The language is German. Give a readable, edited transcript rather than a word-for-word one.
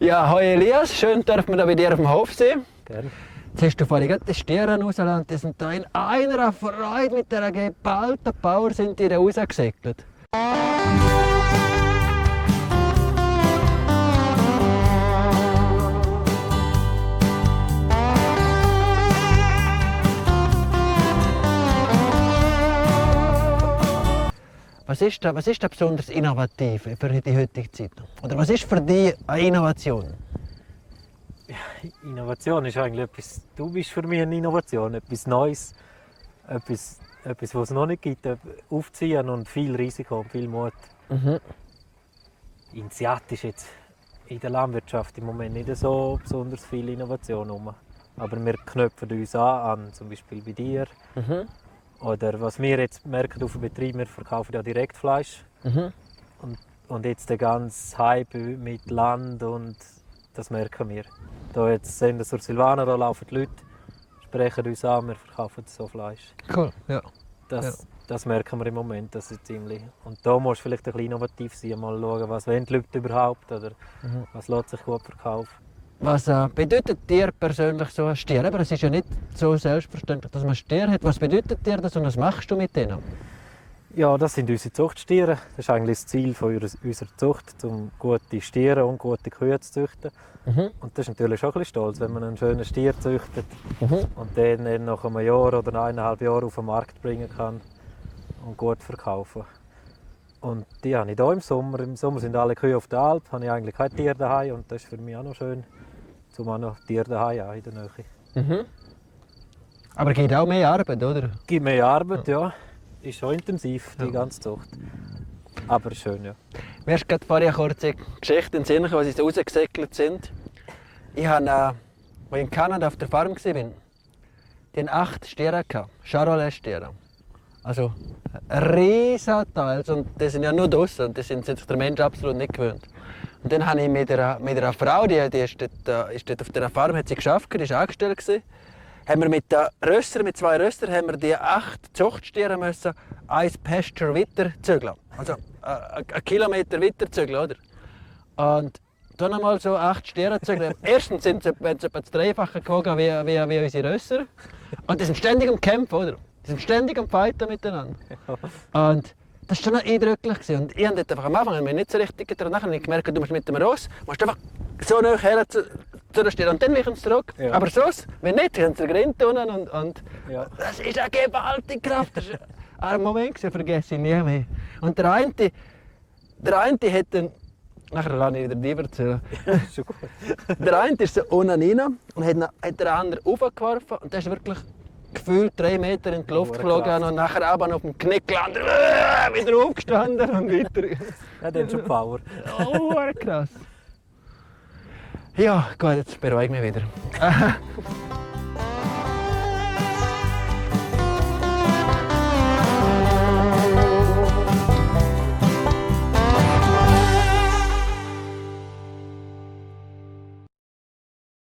Ja, hoi Elias, schön dürfen wir da bei dir auf dem Hof sein. Gerne. Jetzt hast du vorhin gerade die Stiere rausgelassen, die sind da in einer Freude mit dieser geballten Power sind die da rausgesegelt. Was ist da besonders innovativ für die heutige Zeit? Oder was ist für dich eine Innovation? Innovation ist eigentlich etwas, du bist für mich eine Innovation, etwas Neues, etwas was es noch nicht gibt, aufziehen und viel Risiko und viel Mut. Mhm. In Seat ist jetzt in der Landwirtschaft im Moment nicht so besonders viel Innovation rum. Aber wir knöpfen uns an, zum Beispiel bei dir. Mhm. Oder was wir jetzt merken auf dem Betrieb, wir verkaufen ja Direktfleisch. Mhm. Und jetzt der ganze Hype mit Land und das merken wir. Da jetzt sehen wir durch Silvana, da laufen die Leute, sprechen uns an, wir verkaufen so Fleisch. Cool, ja. Das merken wir im Moment, das ist ziemlich. Und da musst du vielleicht ein bisschen innovativ sein, mal schauen, was wollen die Leute überhaupt oder was lässt sich gut verkaufen. Was bedeutet dir persönlich so ein Stier? Aber es ist ja nicht so selbstverständlich, dass man Stier hat. Was bedeutet dir das und was machst du mit denen? Ja, das sind unsere Zuchtstiere. Das ist eigentlich das Ziel unserer Zucht, um gute Stiere und gute Kühe zu züchten. Mhm. Und das ist natürlich schon ein bisschen stolz, wenn man einen schönen Stier züchtet Mhm. und den nach einem Jahr oder 1,5 Jahren auf den Markt bringen kann und gut verkaufen. Und die habe ich hier im Sommer. Im Sommer sind alle Kühe auf der Alp, habe ich eigentlich kein Tier daheim und das ist für mich auch noch schön, um auch noch Tiere daheim haben in der Nähe. Mhm. Aber es gibt auch mehr Arbeit, oder? Gibt mehr Arbeit, ja. Ist schon intensiv, die ganze Zucht. Aber schön, ja. Mir ist gerade vorhin eine kurze Geschichte in den Sinn gekommen, als sie so rausgesegelt sind. Ich habe, als ich in Kanada auf der Farm war, die hatten 8 Stiere, Charolais-Stiere. Also ein riesiger Teil. Und die sind ja nur draußen und das sind sich der Mensch absolut nicht gewöhnt. Und dann habe ich mit einer Frau, die ist dort auf der Farm hat sie geschafft, die war angestellt. Haben wir mit 2 Röstern, haben wir die 8 Zuchtstiere müssen 1 Pasture weiter zügeln. Also 1 Kilometer weiter zügeln, oder? Und dann einmal so 8 Stiere zügeln. Erstens sind sie etwa das Dreifache gewogen wie unsere Rösser. Und die sind ständig am Kämpfen, oder? Die sind ständig am Fighten miteinander. Und das war schon eindrücklich. Und ich habe dort einfach am Anfang mir nicht so richtig getraut. Nachher habe ich gemerkt, du musst mit dem Ross einfach so nah her zu der Stier und dann weichen sie zurück. Ja. Aber sonst, wenn nicht, haben sie Grind unten und ja. Das ist eine gewaltige Kraft. Das war ein Moment, den vergesse ich nie mehr. Und der eine hat dann, nachher lasse ich wieder die erzählen. Ja, schon gut. Der eine ist so unten rein und hat den anderen raufgeworfen und der ist wirklich gefühlt 3 Meter in die Luft geflogen und nachher aber auf dem Knick gelandet, wieder aufgestanden und weiter. Ja, der hat schon Power. Oh, krass. Ja, gut, jetzt beruhige ich mich wieder.